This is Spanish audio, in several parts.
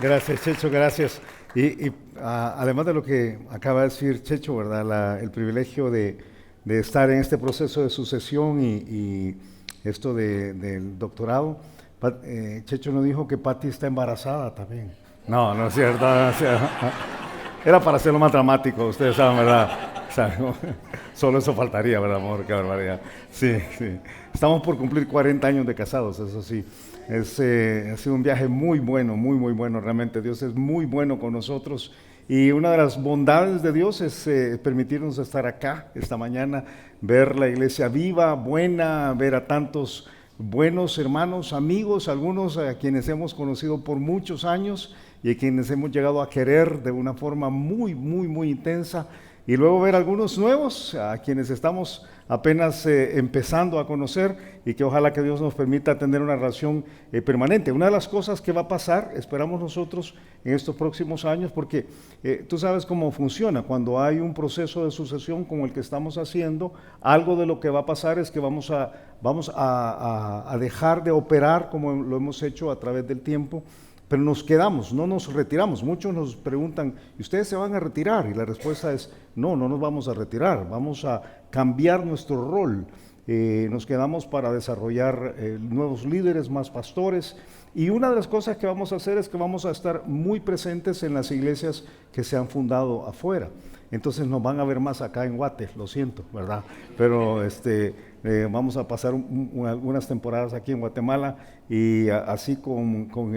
Gracias, Checho, gracias. Además de lo que acaba de decir Checho, ¿verdad? El privilegio de estar en este proceso de sucesión y esto del doctorado. Checho nos dijo que Patti está embarazada también. No, no es cierto, no es cierto. Era para hacerlo más dramático, ustedes saben, ¿verdad? O sea, solo eso faltaría, ¿verdad, amor? Qué barbaridad. Sí, sí. Estamos por cumplir 40 años de casados, eso sí. Ha sido un viaje muy bueno, muy bueno. Realmente Dios es muy bueno con nosotros. Y una de las bondades de Dios es permitirnos estar acá esta mañana, ver la iglesia viva, buena, ver a tantos buenos hermanos, amigos, algunos a quienes hemos conocido por muchos años y a quienes hemos llegado a querer de una forma muy intensa. Y luego ver algunos nuevos, a quienes estamos apenas empezando a conocer y que ojalá que Dios nos permita tener una relación permanente. Una de las cosas que va a pasar, esperamos nosotros en estos próximos años, porque tú sabes cómo funciona, cuando hay un proceso de sucesión como el que estamos haciendo, algo de lo que va a pasar es que vamos a dejar de operar como lo hemos hecho a través del tiempo, pero nos quedamos, no nos retiramos. Muchos nos preguntan, ¿y ustedes se van a retirar? Y la respuesta es, no nos vamos a retirar, vamos a cambiar nuestro rol. Nos quedamos para desarrollar nuevos líderes, más pastores. Y una de las cosas que vamos a hacer es que vamos a estar muy presentes en las iglesias que se han fundado afuera. Entonces nos van a ver más acá en Guate, lo siento, ¿verdad? Pero vamos a pasar algunas temporadas aquí en Guatemala y así con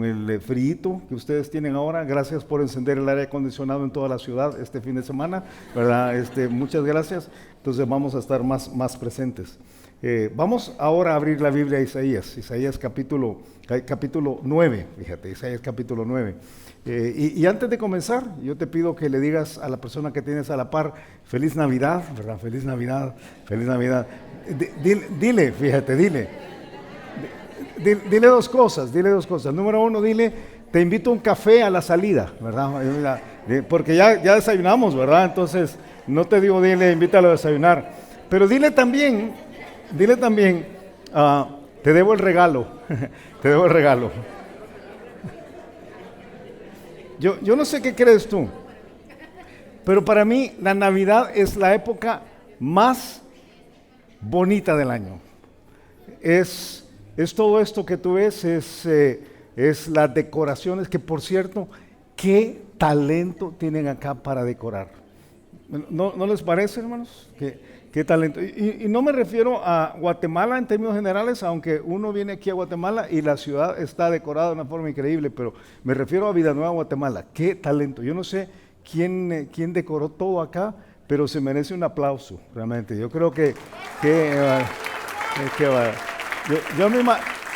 el frío que ustedes tienen ahora. Gracias por encender el aire acondicionado en toda la ciudad este fin de semana, ¿verdad? Muchas gracias. Entonces vamos a estar más presentes. Vamos ahora a abrir la Biblia a Isaías capítulo 9, fíjate, Isaías capítulo 9. Y antes de comenzar, yo te pido que le digas a la persona que tienes a la par, feliz Navidad, ¿verdad? Feliz Navidad, feliz Navidad. Dile, fíjate, dile dos cosas. Número uno, dile, te invito a un café a la salida, ¿verdad? Porque ya desayunamos, ¿verdad? Entonces, no te digo, dile, invítalo a desayunar. Pero dile también, te debo el regalo, te debo el regalo. Yo no sé qué crees tú, pero para mí la Navidad es la época más bonita del año. Es todo esto que tú ves, es las decoraciones, que por cierto, qué talento tienen acá para decorar. ¿No les parece, hermanos? Qué talento. Y no me refiero a Guatemala en términos generales, aunque uno viene aquí a Guatemala y la ciudad está decorada de una forma increíble, pero me refiero a Villanueva, Guatemala. Qué talento. Yo no sé quién decoró todo acá, pero se merece un aplauso, realmente. Yo creo que yo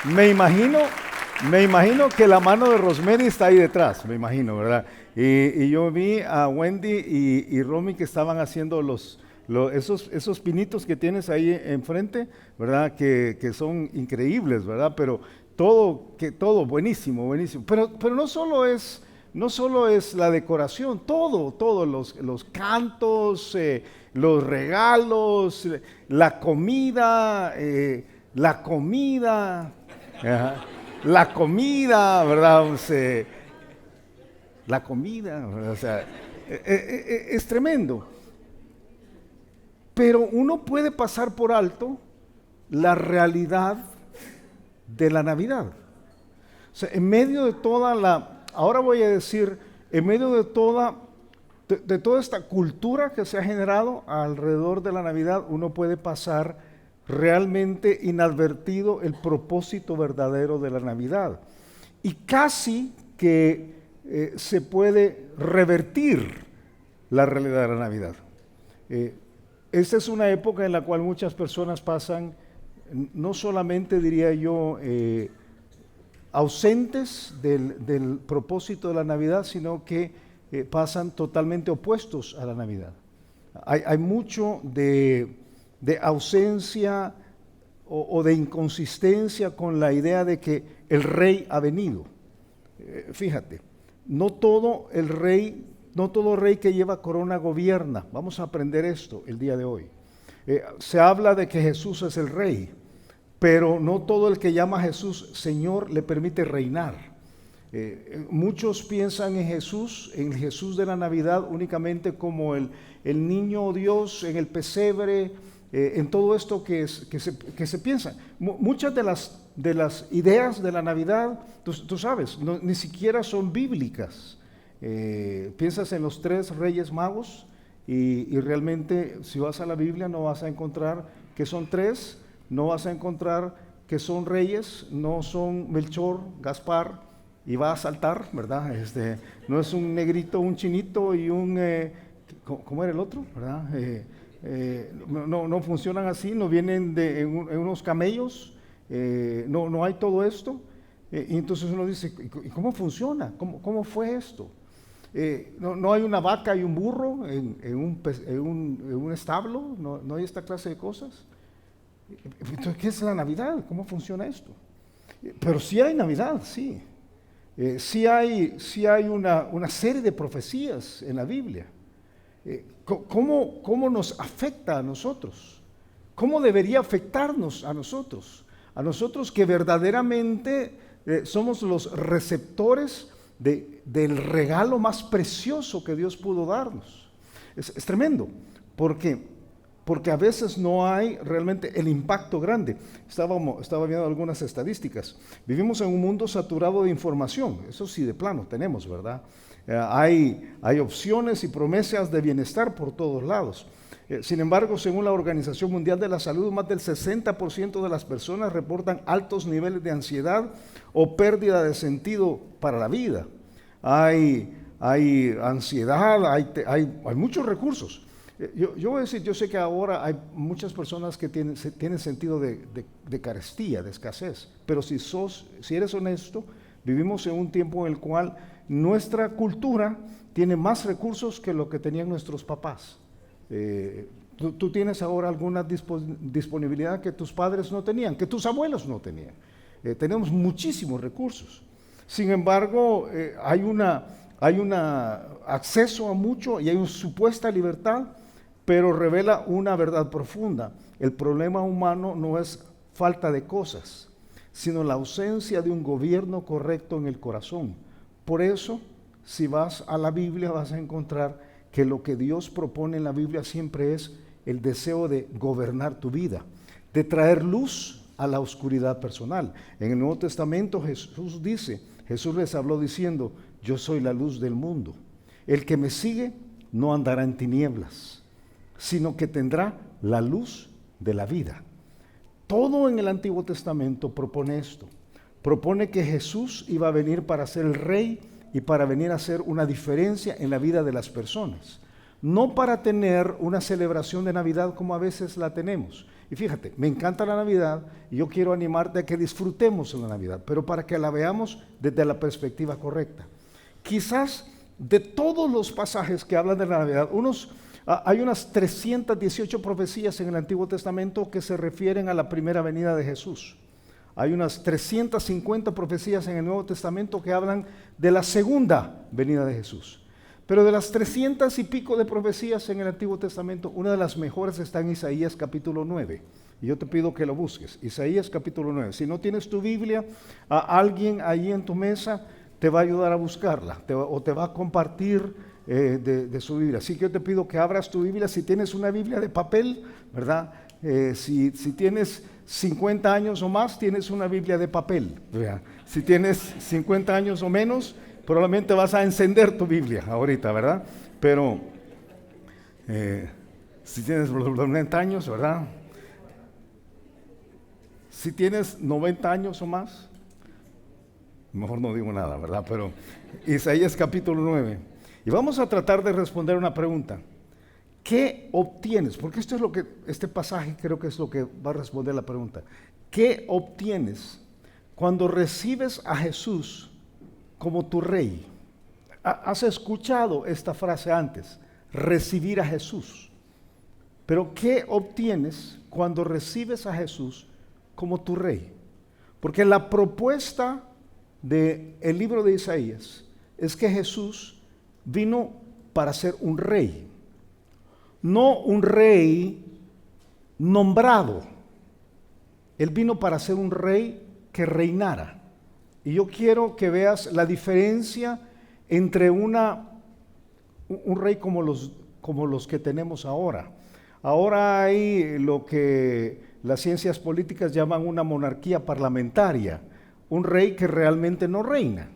me imagino que la mano de Rosemary está ahí detrás, me imagino, ¿verdad? Y yo vi a Wendy y Romy que estaban haciendo esos pinitos que tienes ahí enfrente, ¿verdad? Que son increíbles, ¿verdad? Pero todo buenísimo. Pero no solo es la decoración, todos los cantos, los regalos, la comida, ajá, la comida, ¿verdad? La comida, ¿verdad? O sea, es tremendo. Pero uno puede pasar por alto la realidad de la Navidad. O sea, en medio de ahora voy a decir, en medio de toda esta cultura que se ha generado alrededor de la Navidad, uno puede pasar realmente inadvertido el propósito verdadero de la Navidad. Y casi que se puede revertir la realidad de la Navidad. Esta es una época en la cual muchas personas pasan, no solamente diría yo, ausentes del propósito de la Navidad, sino que pasan totalmente opuestos a la Navidad. Hay mucho de ausencia o de inconsistencia con la idea de que el rey ha venido. Fíjate, no todo rey que lleva corona gobierna. Vamos a aprender esto el día de hoy. Se habla de que Jesús es el rey, pero no todo el que llama a Jesús Señor le permite reinar. Muchos piensan en el Jesús de la Navidad únicamente como el niño Dios en el pesebre, en todo esto que se piensa. Muchas de las ideas de la Navidad, tú sabes, ni siquiera son bíblicas. Piensas en los 3 reyes magos y realmente si vas a la Biblia no vas a encontrar que son 3, no vas a encontrar que son reyes, no son Melchor, Gaspar y va a saltar, ¿verdad? No es un negrito, un chinito y ¿cómo era el otro? ¿Verdad? No funcionan así, no vienen en unos camellos, no hay todo esto. Y entonces uno dice, ¿y cómo funciona? ¿Cómo fue esto? No hay una vaca y un burro en un establo, no hay esta clase de cosas. Entonces, ¿qué es la Navidad? ¿Cómo funciona esto? Pero sí hay Navidad, sí. Sí hay una serie de profecías en la Biblia. ¿Cómo nos afecta a nosotros? ¿Cómo debería afectarnos a nosotros? A nosotros que verdaderamente somos los receptores del regalo más precioso que Dios pudo darnos. Es tremendo, porque a veces no hay realmente el impacto grande. Estaba viendo algunas estadísticas. Vivimos en un mundo saturado de información, eso sí de plano tenemos, ¿verdad? Hay opciones y promesas de bienestar por todos lados. Sin embargo, según la Organización Mundial de la Salud, más del 60% de las personas reportan altos niveles de ansiedad o pérdida de sentido para la vida. Hay ansiedad, hay muchos recursos. Yo voy a decir, yo sé que ahora hay muchas personas que tienen sentido de carestía, de escasez, pero si eres honesto, vivimos en un tiempo en el cual nuestra cultura tiene más recursos que lo que tenían nuestros papás. Tú tienes ahora alguna disponibilidad que tus padres no tenían, que tus abuelos no tenían. Tenemos muchísimos recursos. Sin embargo, hay un acceso a mucho y hay una supuesta libertad, pero revela una verdad profunda. El problema humano no es falta de cosas, sino la ausencia de un gobierno correcto en el corazón. Por eso, si vas a la Biblia, vas a encontrar que lo que Dios propone en la Biblia siempre es el deseo de gobernar tu vida, de traer luz a la oscuridad personal. En el Nuevo Testamento Jesús les habló diciendo, yo soy la luz del mundo. El que me sigue no andará en tinieblas, sino que tendrá la luz de la vida. Todo en el Antiguo Testamento propone esto. Propone que Jesús iba a venir para ser el rey y para venir a hacer una diferencia en la vida de las personas. No para tener una celebración de Navidad como a veces la tenemos. Y fíjate, me encanta la Navidad y yo quiero animarte a que disfrutemos la Navidad, pero para que la veamos desde la perspectiva correcta. Quizás de todos los pasajes que hablan de la Navidad, hay unas 318 profecías en el Antiguo Testamento que se refieren a la primera venida de Jesús. Hay unas 350 profecías en el Nuevo Testamento que hablan de la segunda venida de Jesús. Pero de las 300 y pico de profecías en el Antiguo Testamento, una de las mejores está en Isaías capítulo 9. Y yo te pido que lo busques. Isaías capítulo 9. Si no tienes tu Biblia, alguien ahí en tu mesa te va a ayudar a buscarla o te va a compartir de su Biblia. Así que yo te pido que abras tu Biblia. Si tienes una Biblia de papel, ¿verdad? Si tienes 50 años o más, tienes una Biblia de papel. ¿Verdad? Si tienes 50 años o menos, probablemente vas a encender tu Biblia ahorita, ¿verdad? Pero si tienes 90 años, ¿verdad? Si tienes 90 años o más, mejor no digo nada, ¿verdad? Pero Isaías capítulo 9. Y vamos a tratar de responder una pregunta. ¿Qué obtienes? Porque este pasaje creo que es lo que va a responder la pregunta. ¿Qué obtienes cuando recibes a Jesús como tu rey? ¿Has escuchado esta frase antes? Recibir a Jesús. Pero ¿qué obtienes cuando recibes a Jesús como tu rey? Porque la propuesta del libro de Isaías es que Jesús vino para ser un rey, no un rey nombrado. Él vino para ser un rey que reinara. Y yo quiero que veas la diferencia entre un rey como los que tenemos ahora. Ahora hay lo que las ciencias políticas llaman una monarquía parlamentaria, un rey que realmente no reina.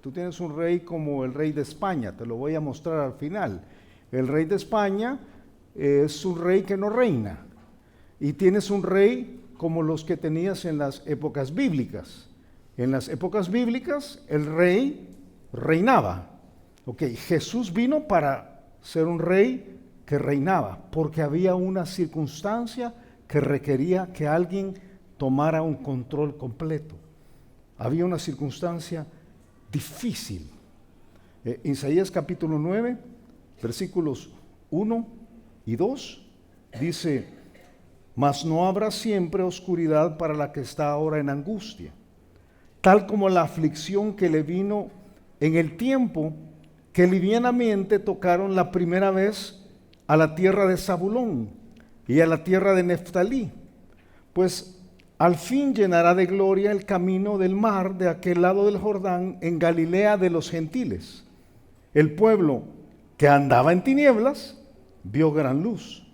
Tú tienes un rey como el rey de España, te lo voy a mostrar al final. El rey de España es un rey que no reina. Y tienes un rey como los que tenías en las épocas bíblicas. En las épocas bíblicas el rey reinaba. Jesús vino para ser un rey que reinaba, porque había una circunstancia que requería que alguien tomara un control completo. Había una circunstancia difícil. Isaías capítulo 9, versículos 1 y 2, dice: mas no habrá siempre oscuridad para la que está ahora en angustia, tal como la aflicción que le vino en el tiempo que livianamente tocaron la primera vez a la tierra de Zabulón y a la tierra de Neftalí, pues al fin llenará de gloria el camino del mar de aquel lado del Jordán, en Galilea de los gentiles. El pueblo que andaba en tinieblas vio gran luz.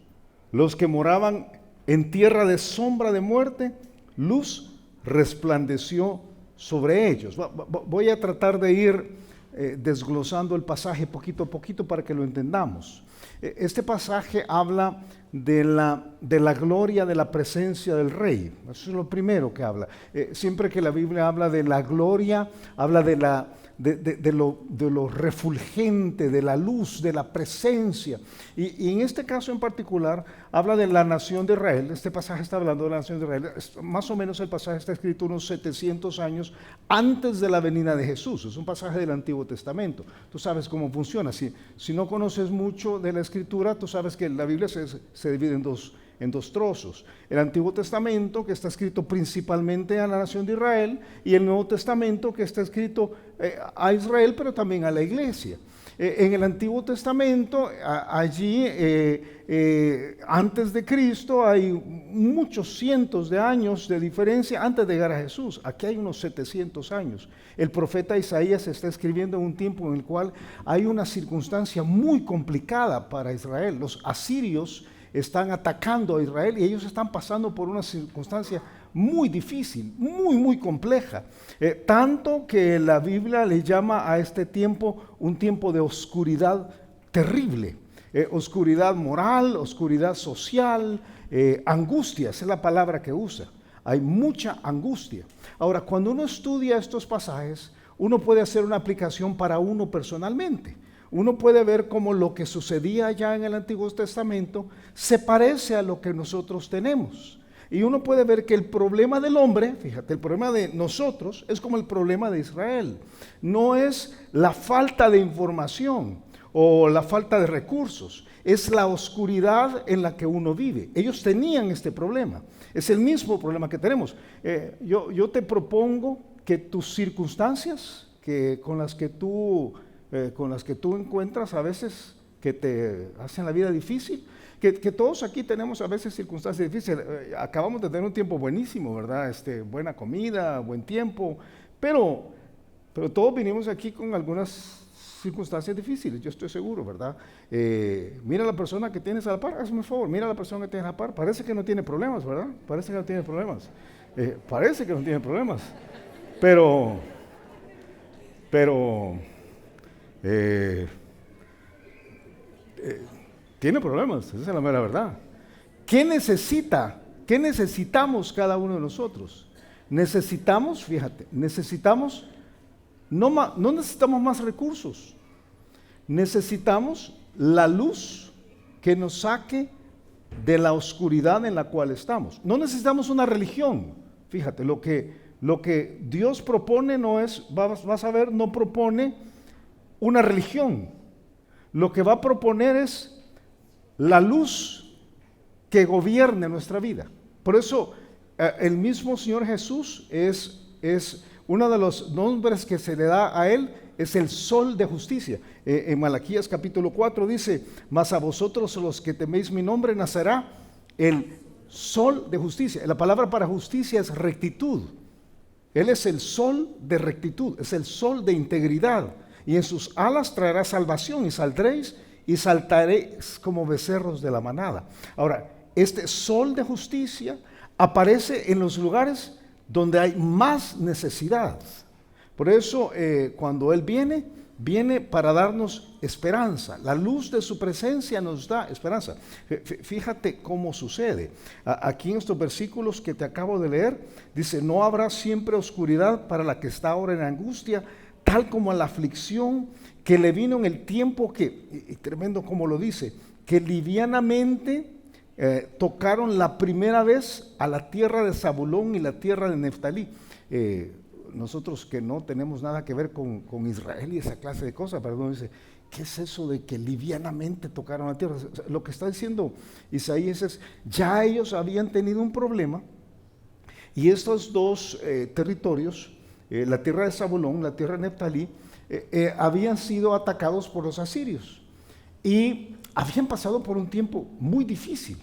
Los que moraban en tierra de sombra de muerte, luz resplandeció sobre ellos. Voy a tratar de ir desglosando el pasaje poquito a poquito para que lo entendamos. Este pasaje habla de la gloria de la presencia del rey. Eso es lo primero que habla. Siempre que la Biblia habla de la gloria, habla de lo refulgente, de la luz, de la presencia. Y en este caso en particular habla de la nación de Israel. Este pasaje está hablando de la nación de Israel. Más o menos el pasaje está escrito unos 700 años antes de la venida de Jesús. Es un pasaje del Antiguo Testamento. Tú sabes cómo funciona. Si no conoces mucho de la Escritura, tú sabes que la Biblia se divide en dos trozos. El Antiguo Testamento, que está escrito principalmente a la nación de Israel, y el Nuevo Testamento, que está escrito a Israel, pero también a la iglesia. En el Antiguo Testamento, allí, antes de Cristo, hay muchos cientos de años de diferencia antes de llegar a Jesús. Aquí hay unos 700 años. El profeta Isaías está escribiendo en un tiempo en el cual hay una circunstancia muy complicada para Israel. Los asirios están atacando a Israel y ellos están pasando por una circunstancia muy difícil, muy compleja. Tanto que la Biblia le llama a este tiempo un tiempo de oscuridad terrible. Oscuridad moral, oscuridad social, angustia, esa es la palabra que usa. Hay mucha angustia. Ahora, cuando uno estudia estos pasajes, uno puede hacer una aplicación para uno personalmente. Uno puede ver cómo lo que sucedía allá en el Antiguo Testamento se parece a lo que nosotros tenemos. Y uno puede ver que el problema del hombre, fíjate, el problema de nosotros es como el problema de Israel. No es la falta de información o la falta de recursos, es la oscuridad en la que uno vive. Ellos tenían este problema, es el mismo problema que tenemos. Yo te propongo que tus circunstancias con las que tú encuentras a veces que te hacen la vida difícil, que todos aquí tenemos a veces circunstancias difíciles. Acabamos de tener un tiempo buenísimo, ¿verdad? Buena comida, buen tiempo, pero todos vinimos aquí con algunas circunstancias difíciles, yo estoy seguro, ¿verdad? Mira a la persona que tienes a la par, hazme un favor, mira a la persona que tienes a la par, parece que no tiene problemas, ¿verdad? Parece que no tiene problemas, parece que no tiene problemas, pero tiene problemas, esa es la mera verdad. ¿Qué necesitamos cada uno de nosotros? Necesitamos, fíjate, no necesitamos más recursos, necesitamos la luz que nos saque de la oscuridad en la cual estamos. No necesitamos una religión, fíjate, lo que Dios propone no es, vas a ver, no propone una religión. Lo que va a proponer es la luz que gobierne nuestra vida. Por eso el mismo Señor Jesús es uno de los nombres que se le da a Él, es el sol de justicia. En Malaquías capítulo 4 dice: mas a vosotros los que teméis mi nombre nacerá el sol de justicia. La palabra para justicia es rectitud. Él es el sol de rectitud, es el sol de integridad. Y en sus alas traerá salvación y saldréis y saltaréis como becerros de la manada. Ahora, este sol de justicia aparece en los lugares donde hay más necesidad. Por eso, cuando Él viene para darnos esperanza. La luz de su presencia nos da esperanza. Fíjate cómo sucede. Aquí en estos versículos que te acabo de leer, dice, no habrá siempre oscuridad para la que está ahora en angustia, tal como la aflicción que le vino en el tiempo que, y tremendo como lo dice, que livianamente tocaron la primera vez a la tierra de Zabulón y la tierra de Neftalí. Nosotros que no tenemos nada que ver con Israel y esa clase de cosas, pero uno dice, ¿qué es eso de que livianamente tocaron la tierra? O sea, lo que está diciendo Isaías es, ya ellos habían tenido un problema y estos dos territorios, la tierra de Zabulón, la tierra de Neftalí, habían sido atacados por los asirios y habían pasado por un tiempo muy difícil.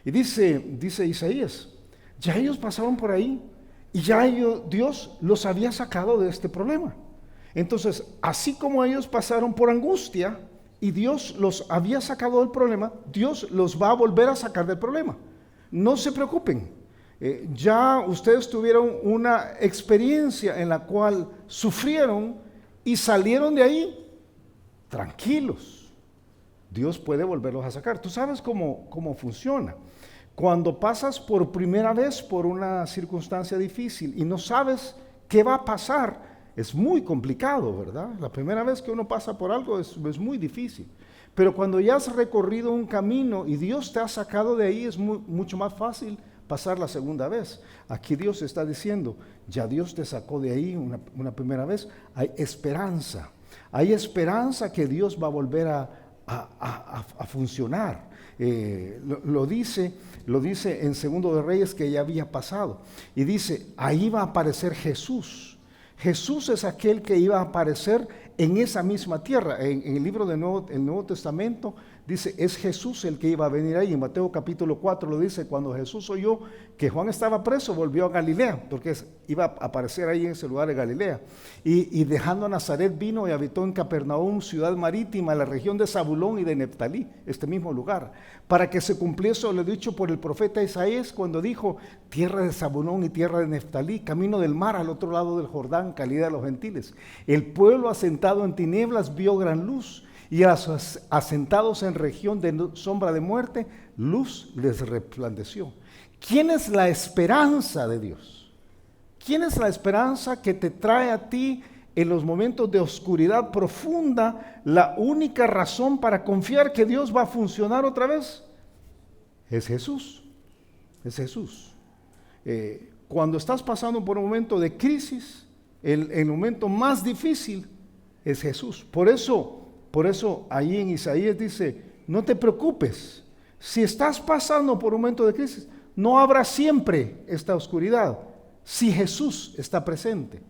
Y dice Isaías, ya ellos pasaron por ahí y ya Dios los había sacado de este problema. Entonces, así como ellos pasaron por angustia y Dios los había sacado del problema, Dios los va a volver a sacar del problema. No se preocupen. Ya ustedes tuvieron una experiencia en la cual sufrieron y salieron de ahí tranquilos. Dios puede volverlos a sacar. Tú sabes cómo funciona. Cuando pasas por primera vez por una circunstancia difícil y no sabes qué va a pasar, es muy complicado, ¿verdad? La primera vez que uno pasa por algo es muy difícil. Pero cuando ya has recorrido un camino y Dios te ha sacado de ahí, es mucho más fácil pasar la segunda vez. Aquí Dios está diciendo, ya Dios te sacó de ahí una primera vez, hay esperanza. Hay esperanza que Dios va a volver a funcionar. Lo dice en Segundo de Reyes que ya había pasado. Y dice, ahí va a aparecer Jesús. Jesús es aquel que iba a aparecer en esa misma tierra. En el libro del Nuevo Testamento dice, es Jesús el que iba a venir ahí. En Mateo capítulo 4 lo dice, cuando Jesús oyó que Juan estaba preso, volvió a Galilea, porque iba a aparecer ahí en ese lugar de Galilea. Y dejando a Nazaret vino y habitó en Capernaum, ciudad marítima, la región de Zabulón y de Neftalí, este mismo lugar, para que se cumpliese lo dicho por el profeta Isaías cuando dijo, tierra de Zabulón y tierra de Neftalí, camino del mar al otro lado del Jordán, calidad de los gentiles. El pueblo asentado en tinieblas vio gran luz, y a los asentados en región de sombra de muerte, luz les resplandeció. ¿Quién es la esperanza de Dios? ¿Quién es la esperanza que te trae a ti en los momentos de oscuridad profunda la única razón para confiar que Dios va a funcionar otra vez? Es Jesús. Es Jesús. Cuando estás pasando por un momento de crisis, el momento más difícil es Jesús. Por eso ahí en Isaías dice, no te preocupes, si estás pasando por un momento de crisis, no habrá siempre esta oscuridad, si Jesús está presente.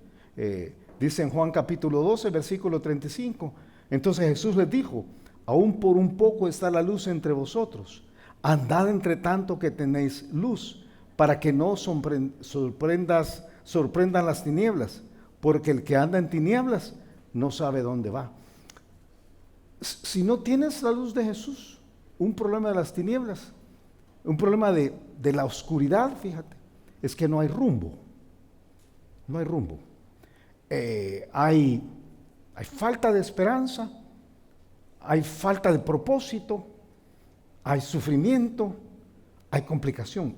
Dice en Juan capítulo 12, versículo 35, entonces Jesús les dijo, aún por un poco está la luz entre vosotros, andad entre tanto que tenéis luz, para que no sorprendan las tinieblas, porque el que anda en tinieblas no sabe dónde va. Si no tienes la luz de Jesús, un problema de las tinieblas, un problema de la oscuridad, fíjate, es que no hay rumbo. No hay rumbo. Hay falta de esperanza, hay falta de propósito, hay sufrimiento, hay complicación.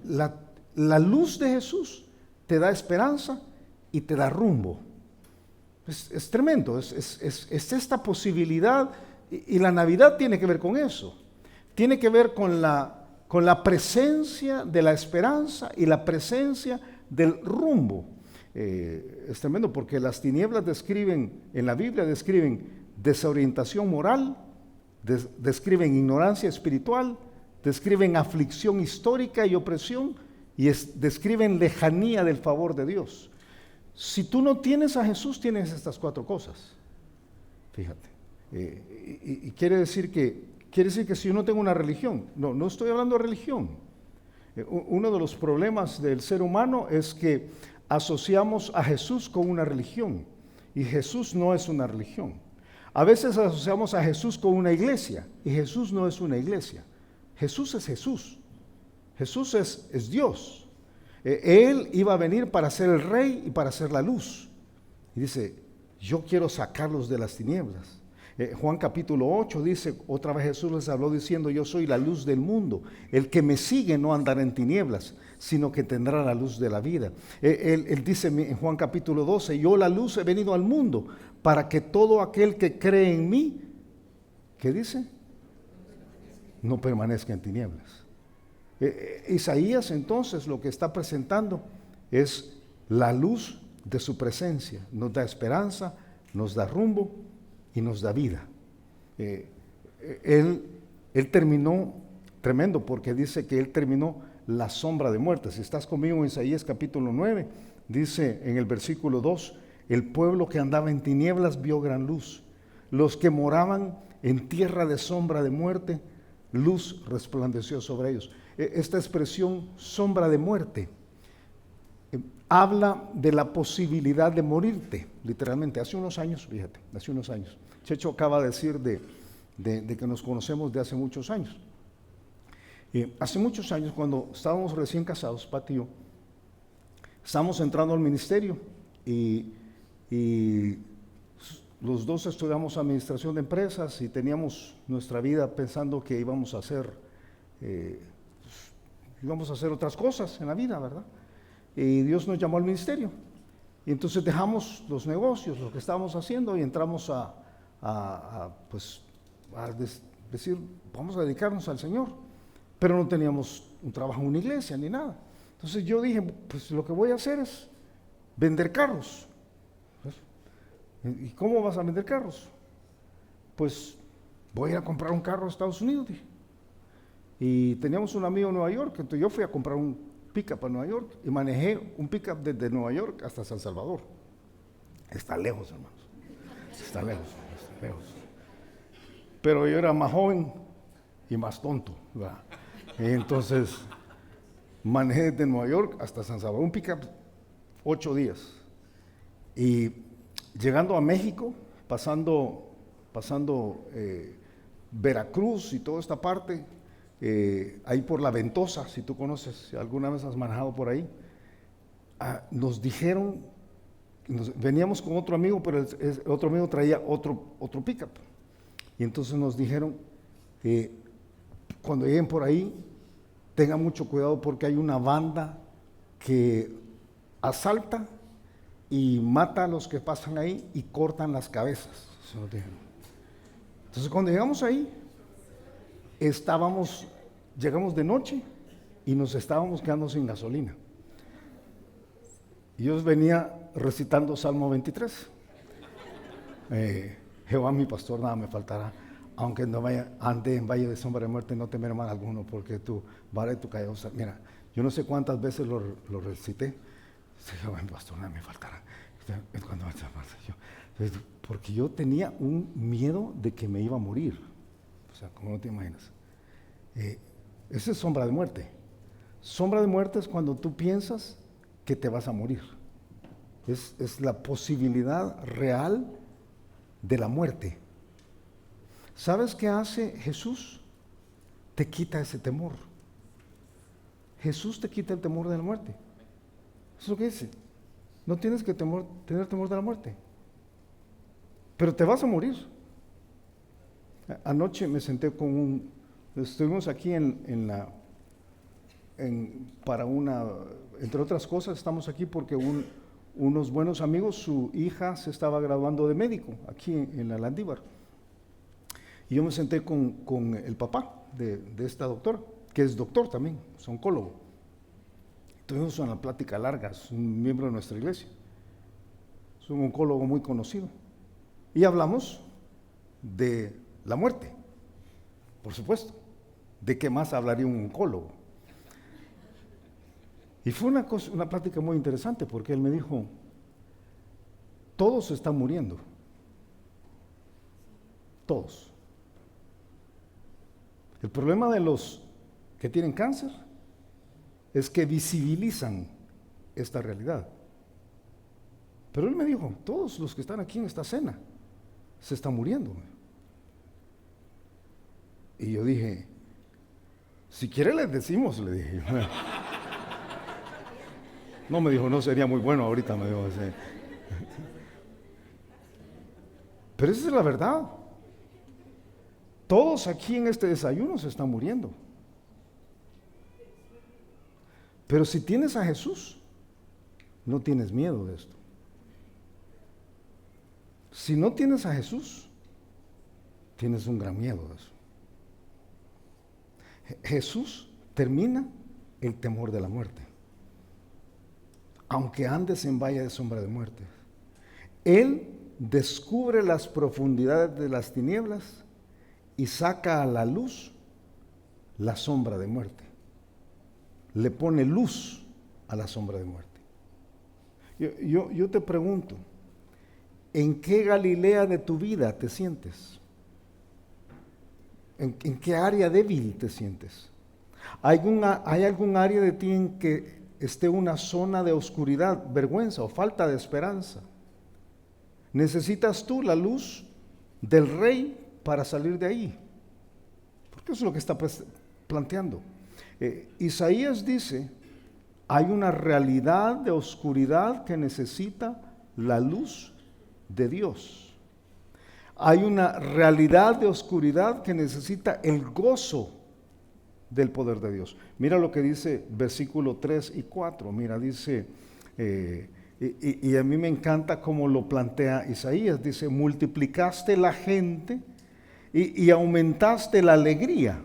La luz de Jesús te da esperanza y te da rumbo. Es tremendo, es esta posibilidad. Y la Navidad tiene que ver con eso, tiene que ver con la presencia de la esperanza y la presencia del rumbo. Es tremendo porque las tinieblas en la Biblia describen desorientación moral, describen ignorancia espiritual, describen aflicción histórica y opresión y describen lejanía del favor de Dios. Si tú no tienes a Jesús, tienes estas cuatro cosas, fíjate. Y quiere decir que si yo no tengo una religión, no estoy hablando de religión. Uno de los problemas del ser humano es que asociamos a Jesús con una religión y Jesús no es una religión. A veces asociamos a Jesús con una iglesia y Jesús no es una iglesia. Jesús es Jesús. Jesús es Dios. Él iba a venir para ser el rey y para ser la luz. Y dice, yo quiero sacarlos de las tinieblas. Juan capítulo 8 dice, otra vez Jesús les habló diciendo, yo soy la luz del mundo. El que me sigue no andará en tinieblas, sino que tendrá la luz de la vida. Él dice en Juan capítulo 12, yo la luz he venido al mundo para que todo aquel que cree en mí, ¿qué dice? No permanezca en tinieblas. Isaías entonces lo que está presentando es la luz de su presencia. Nos da esperanza, nos da rumbo y nos da vida. Él terminó, tremendo, porque dice que Él terminó la sombra de muerte. Si estás conmigo en Isaías capítulo 9, dice en el versículo 2, el pueblo que andaba en tinieblas vio gran luz. Los que moraban en tierra de sombra de muerte, luz resplandeció sobre ellos. Esta expresión, sombra de muerte, habla de la posibilidad de morirte, literalmente. Hace unos años, fíjate, hace unos años. Checho acaba de decir de que nos conocemos de hace muchos años. Hace muchos años, cuando estábamos recién casados, Pati y yo, estábamos entrando al ministerio y los dos estudiamos administración de empresas y teníamos nuestra vida pensando que íbamos a hacer otras cosas en la vida, ¿verdad? Y Dios nos llamó al ministerio. Y entonces dejamos los negocios, lo que estábamos haciendo, y entramos a decir, vamos a dedicarnos al Señor. Pero no teníamos un trabajo en una iglesia ni nada. Entonces yo dije, pues lo que voy a hacer es vender carros. ¿Y cómo vas a vender carros? Pues voy a ir a comprar un carro a Estados Unidos, dije. Y teníamos un amigo en Nueva York, entonces yo fui a comprar un pick-up a Nueva York y manejé un pick-up desde Nueva York hasta San Salvador. Está lejos, hermanos. Está lejos. Pero yo era más joven y más tonto, ¿verdad? Y entonces manejé desde Nueva York hasta San Salvador, un pick-up 8 días. Y llegando a México, pasando Veracruz y toda esta parte, ahí por La Ventosa, si tú conoces, si alguna vez has manejado por ahí, nos dijeron, veníamos con otro amigo, pero el otro amigo traía otro pickup. Y entonces nos dijeron, cuando lleguen por ahí, tengan mucho cuidado porque hay una banda que asalta y mata a los que pasan ahí y cortan las cabezas. Eso nos dijeron. Entonces cuando llegamos ahí, llegamos de noche y nos estábamos quedando sin gasolina. Y yo venía recitando Salmo 23. Jehová mi pastor, nada me faltará. Aunque no ande en valle de sombra de muerte, no temeré mal alguno, porque tu vara y tu callado. Mira, yo no sé cuántas veces lo recité. Jehová mi pastor, nada me faltará. Porque yo tenía un miedo de que me iba a morir. O sea, como no te imaginas. Esa es sombra de muerte. Sombra de muerte es cuando tú piensas que te vas a morir. Es la posibilidad real de la muerte. ¿Sabes qué hace Jesús? Te quita ese temor. Jesús te quita el temor de la muerte. Eso es lo que dice. No tienes que tener temor de la muerte. Pero te vas a morir. Anoche me senté estuvimos aquí entre otras cosas, estamos aquí porque unos buenos amigos, su hija se estaba graduando de médico aquí en la Landívar. Y yo me senté con el papá de esta doctora, que es doctor también, es oncólogo. Tuvimos una plática larga, es un miembro de nuestra iglesia. Es un oncólogo muy conocido. Y hablamos de la muerte, por supuesto. ¿De qué más hablaría un oncólogo? Y fue una plática muy interesante porque él me dijo, todos están muriendo. Todos. El problema de los que tienen cáncer es que visibilizan esta realidad. Pero él me dijo, todos los que están aquí en esta cena se están muriendo. Y yo dije, si quiere les decimos, le dije. No, me dijo, no sería muy bueno ahorita, me dijo. Sí. Pero esa es la verdad. Todos aquí en este desayuno se están muriendo. Pero si tienes a Jesús, no tienes miedo de esto. Si no tienes a Jesús, tienes un gran miedo de eso. Jesús termina el temor de la muerte. Aunque andes en valle de sombra de muerte, Él descubre las profundidades de las tinieblas y saca a la luz la sombra de muerte. Le pone luz a la sombra de muerte. Yo te pregunto, ¿en qué Galilea de tu vida te sientes? ¿En qué área débil te sientes? ¿Hay algún área de ti en que esté una zona de oscuridad, vergüenza o falta de esperanza? ¿Necesitas tú la luz del Rey para salir de ahí? Porque eso es lo que está planteando. Isaías dice, hay una realidad de oscuridad que necesita la luz de Dios. Hay una realidad de oscuridad que necesita el gozo del poder de Dios. Mira lo que dice versículo 3 y 4. Mira, dice, y a mí me encanta cómo lo plantea Isaías. Dice, multiplicaste la gente y aumentaste la alegría.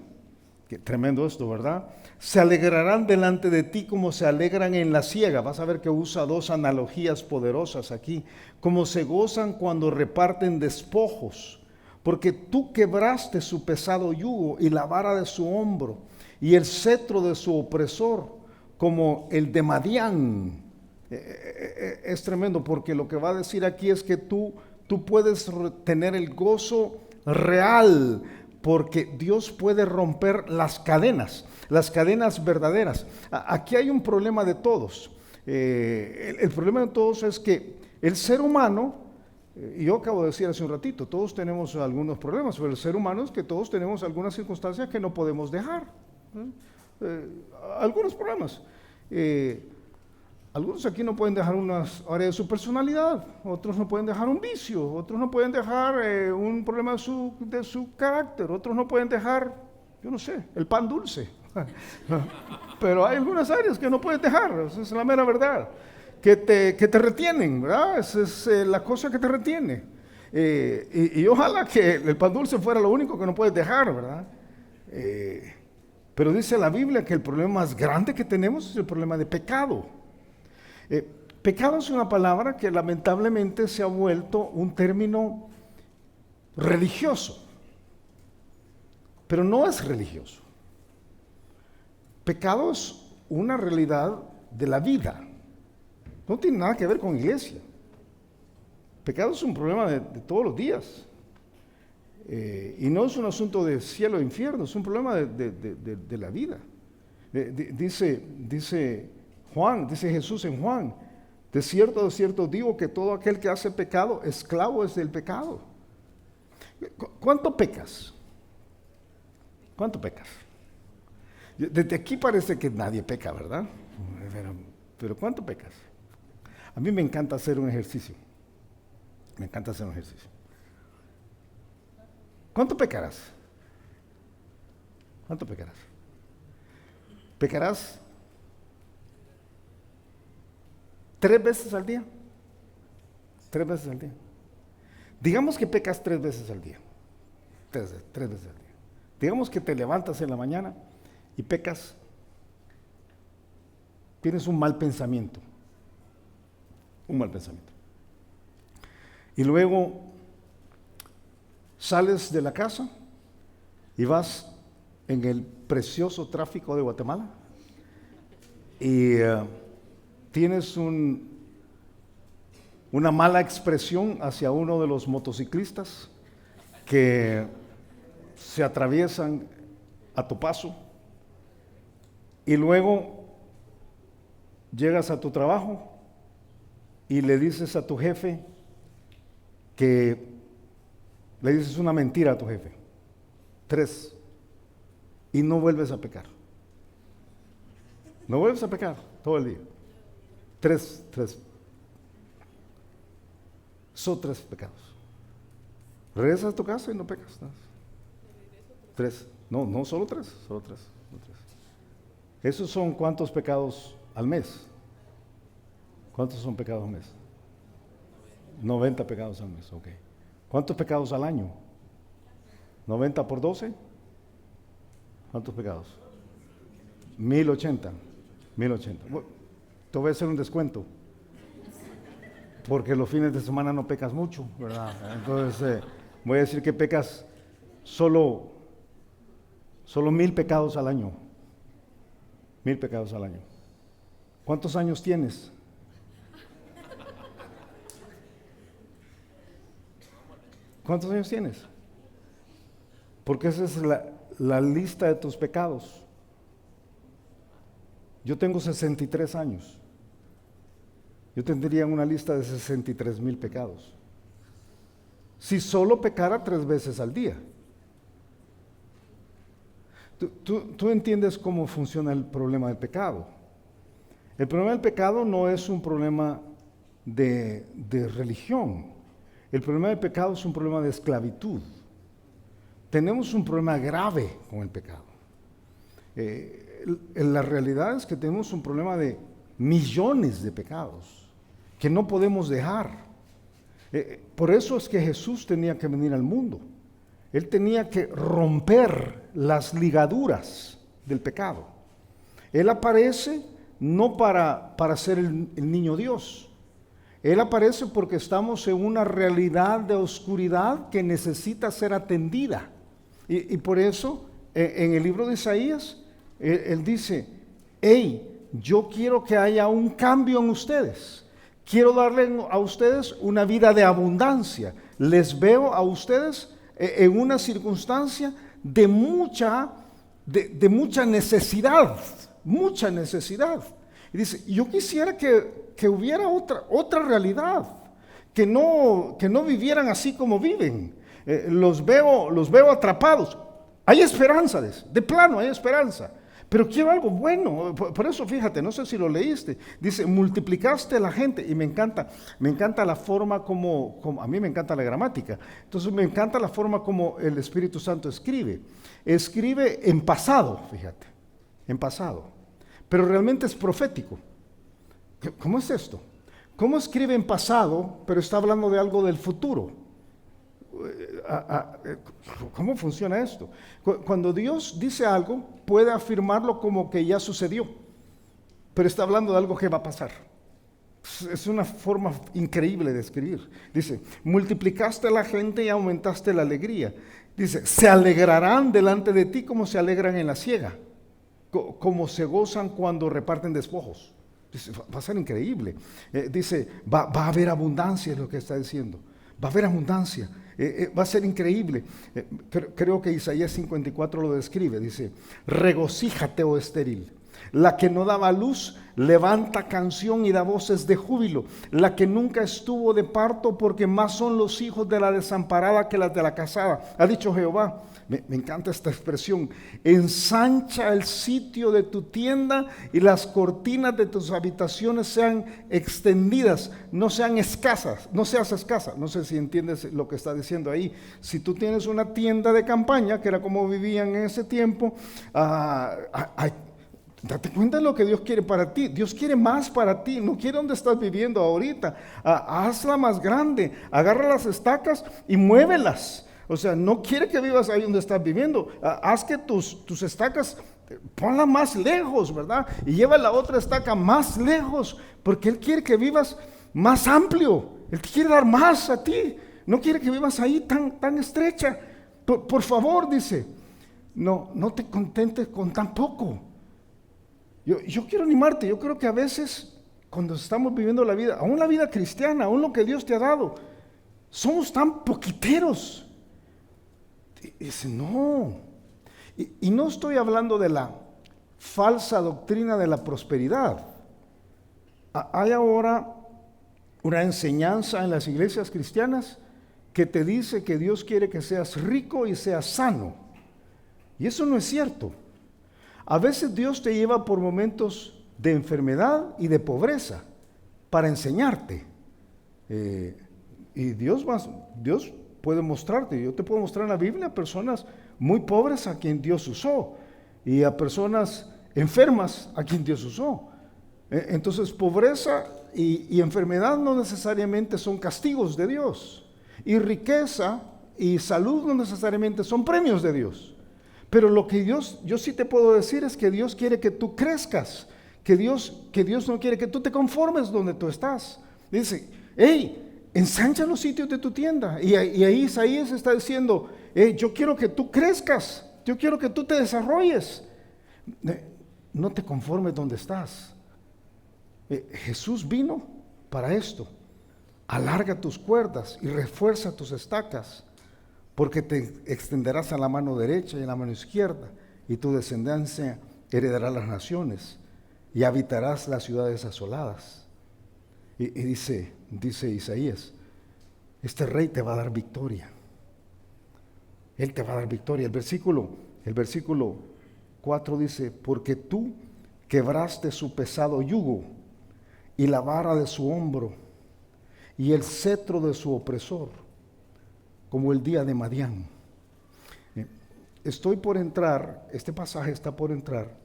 Qué tremendo esto, ¿verdad? Se alegrarán delante de ti como se alegran en la siega. Vas a ver que usa dos analogías poderosas aquí. Como se gozan cuando reparten despojos, porque tú quebraste su pesado yugo y la vara de su hombro y el cetro de su opresor, como el de Madián. Es tremendo, porque lo que va a decir aquí es que tú puedes tener el gozo real, porque Dios puede romper las cadenas verdaderas. Aquí hay un problema de todos. El problema de todos es que el ser humano, y yo acabo de decir hace un ratito, todos tenemos algunos problemas, pero el ser humano es que todos tenemos algunas circunstancias que no podemos dejar. Algunos problemas. Algunos aquí no pueden dejar unas áreas de su personalidad, otros no pueden dejar un vicio, otros no pueden dejar un problema de su carácter, otros no pueden dejar, yo no sé, el pan dulce. Pero hay algunas áreas que no puedes dejar, esa es la mera verdad, que te retienen, ¿verdad? Esa es la cosa que te retiene. Y ojalá que el pan dulce fuera lo único que no puedes dejar, ¿verdad? Pero dice la Biblia que el problema más grande que tenemos es el problema de pecado. Pecado es una palabra que lamentablemente se ha vuelto un término religioso, pero no es religioso. Pecado es una realidad de la vida, no tiene nada que ver con iglesia. Pecado es un problema de todos los días, y no es un asunto de cielo e infierno, es un problema de la vida. Dice Jesús en Juan, de cierto digo que todo aquel que hace pecado, esclavo es del pecado. ¿Cuánto pecas? ¿Cuánto pecas? Desde aquí parece que nadie peca, ¿verdad? Pero ¿cuánto pecas? A mí me encanta hacer un ejercicio. Me encanta hacer un ejercicio. ¿Cuánto pecarás? ¿Cuánto pecarás? ¿Pecarás 3 veces al día? 3 veces al día. Digamos que pecas 3 veces al día. 3 veces al día. Digamos que te levantas en la mañana y pecas, tienes un mal pensamiento. Un mal pensamiento. Y luego sales de la casa y vas en el precioso tráfico de Guatemala y tienes una mala expresión hacia uno de los motociclistas que se atraviesan a tu paso, y luego llegas a tu trabajo y le dices a tu jefe que le dices una mentira a tu jefe. 3. Y no vuelves a pecar. No vuelves a pecar todo el día. 3. Son 3 pecados. Regresas a tu casa y no pecas. 3. No, solo 3. ¿Esos son cuántos pecados al mes? ¿Cuántos son pecados al mes? 90 pecados al mes, ok. ¿Cuántos pecados al año? 90 por 12. ¿Cuántos pecados? 1080. Bueno, te voy a hacer un descuento. Porque los fines de semana no pecas mucho, ¿verdad? Entonces, voy a decir que pecas solo 1000 pecados al año. 1000 pecados al año. ¿Cuántos años tienes? ¿Cuántos años tienes? Porque esa es la lista de tus pecados. Yo tengo 63 años. Yo tendría una lista de 63,000 pecados. Si solo pecara 3 veces al día. Tú entiendes cómo funciona el problema del pecado. El problema del pecado no es un problema de religión. El problema del pecado es un problema de esclavitud. Tenemos un problema grave con el pecado. La realidad es que tenemos un problema de millones de pecados que no podemos dejar. Por eso es que Jesús tenía que venir al mundo. Él tenía que romper las ligaduras del pecado. Él aparece no para ser el niño Dios. Él aparece porque estamos en una realidad de oscuridad que necesita ser atendida. Y por eso, en el libro de Isaías, él dice, hey, yo quiero que haya un cambio en ustedes. Quiero darle a ustedes una vida de abundancia. Les veo a ustedes en una circunstancia de mucha necesidad, mucha necesidad. Y dice, yo quisiera que hubiera otra realidad, que no vivieran así como viven. Los veo atrapados. Hay esperanza, de plano hay esperanza. Pero quiero algo bueno. Por eso fíjate, no sé si lo leíste. Dice, multiplicaste la gente. Y me encanta la forma como a mí me encanta la gramática. Entonces me encanta la forma como el Espíritu Santo escribe. Escribe en pasado, fíjate. En pasado. Pero realmente es profético. ¿Cómo es esto? ¿Cómo escribe en pasado, pero está hablando de algo del futuro? ¿Cómo funciona esto? Cuando Dios dice algo, puede afirmarlo como que ya sucedió, pero está hablando de algo que va a pasar. Es una forma increíble de escribir. Dice, multiplicaste a la gente y aumentaste la alegría. Dice, se alegrarán delante de ti como se alegran en la siega, como se gozan cuando reparten despojos. Dice, va a ser increíble. Dice, va a haber abundancia, es lo que está diciendo. Va a haber abundancia. Va a ser increíble. Creo que Isaías 54 lo describe. Dice, regocíjate, oh estéril. La que no daba luz, levanta canción y da voces de júbilo. La que nunca estuvo de parto, porque más son los hijos de la desamparada que las de la casada. Ha dicho Jehová. Me encanta esta expresión. Ensancha el sitio de tu tienda y las cortinas de tus habitaciones sean extendidas, no sean escasas, no seas escasa. No sé si entiendes lo que está diciendo ahí. Si tú tienes una tienda de campaña, que era como vivían en ese tiempo, date cuenta de lo que Dios quiere para ti. Dios quiere más para ti. No quiere donde estás viviendo ahorita. Hazla más grande. Agarra las estacas y muévelas. O sea, no quiere que vivas ahí donde estás viviendo. Haz que tus estacas, ponla más lejos, ¿verdad? Y lleva la otra estaca más lejos, porque Él quiere que vivas más amplio. Él te quiere dar más a ti. No quiere que vivas ahí tan estrecha. Por favor, dice, no te contentes con tan poco. Yo quiero animarte. Yo creo que a veces, cuando estamos viviendo la vida, aún la vida cristiana, aún lo que Dios te ha dado, somos tan poquiteros. Y dice, no. Y no estoy hablando de la falsa doctrina de la prosperidad. Hay ahora una enseñanza en las iglesias cristianas que te dice que Dios quiere que seas rico y seas sano. Y eso no es cierto. A veces Dios te lleva por momentos de enfermedad y de pobreza para enseñarte. Y Dios puede mostrarte. Yo te puedo mostrar en la Biblia a personas muy pobres a quien Dios usó y a personas enfermas a quien Dios usó. Entonces, pobreza y enfermedad no necesariamente son castigos de Dios. Y riqueza y salud no necesariamente son premios de Dios. Pero lo que yo sí te puedo decir es que Dios quiere que tú crezcas, que Dios no quiere que tú te conformes donde tú estás. Dice, hey, ensancha los sitios de tu tienda. Y ahí Isaías está diciendo, hey, yo quiero que tú crezcas, yo quiero que tú te desarrolles. No te conformes donde estás. Jesús vino para esto. Alarga tus cuerdas y refuerza tus estacas, porque te extenderás a la mano derecha y a la mano izquierda, y tu descendencia heredará las naciones y habitarás las ciudades asoladas. Y dice Isaías, este rey te va a dar victoria. Él te va a dar victoria. El versículo 4 dice, porque tú quebraste su pesado yugo y la vara de su hombro y el cetro de su opresor, como el día de Madián. Este pasaje está por entrar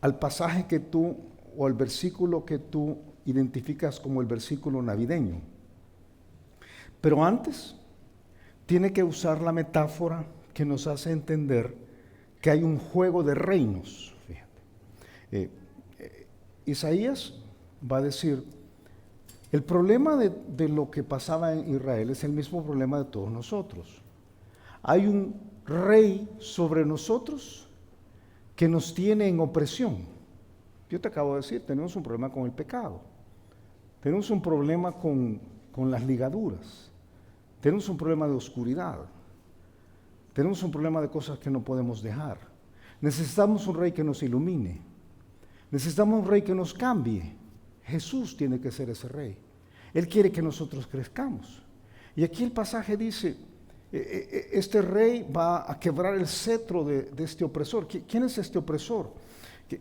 al pasaje que tú, o al versículo que tú identificas como el versículo navideño. Pero antes, tiene que usar la metáfora que nos hace entender que hay un juego de reinos. Fíjate. Isaías va a decir, el problema de lo que pasaba en Israel es el mismo problema de todos nosotros. Hay un rey sobre nosotros que nos tiene en opresión. Yo te acabo de decir, tenemos un problema con el pecado. Tenemos un problema con las ligaduras. Tenemos un problema de oscuridad. Tenemos un problema de cosas que no podemos dejar. Necesitamos un rey que nos ilumine. Necesitamos un rey que nos cambie. Jesús tiene que ser ese rey. Él quiere que nosotros crezcamos. Y aquí el pasaje dice, este rey va a quebrar el cetro de este opresor. ¿Quién es este opresor?